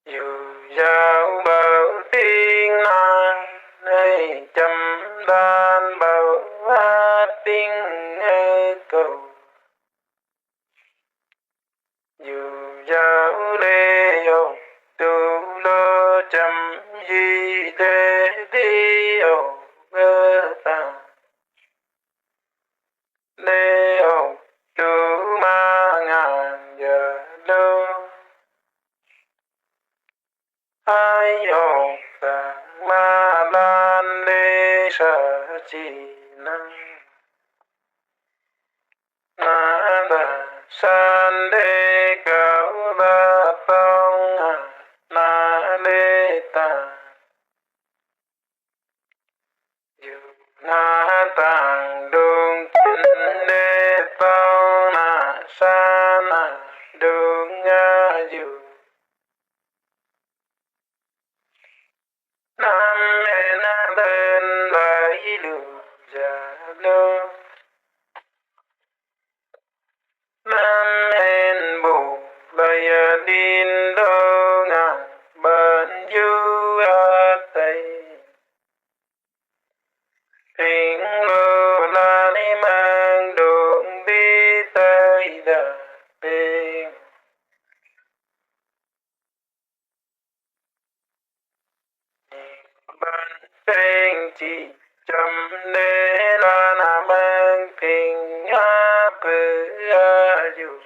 dù dạo bờ tiếng nan nơi chăm đan bờ hát tiếng cầu dù dạo lê ô tu lo chăm gì để đi ô bơ ta lê ô tu ma ngàn giờ đâu ai ô ta ma lan lê sa chi năng na da san đê cao ba tông na đê ta dù na tàng đường chín đê tông na sa na đường nga dù nam mê na bên lại đường già lơ nam en bù bây din đô ngà bên du a tây hình mơ la ni mang đường đi tây đà bên bên bên chỉ chăm đê la na mang tình a bờ a dù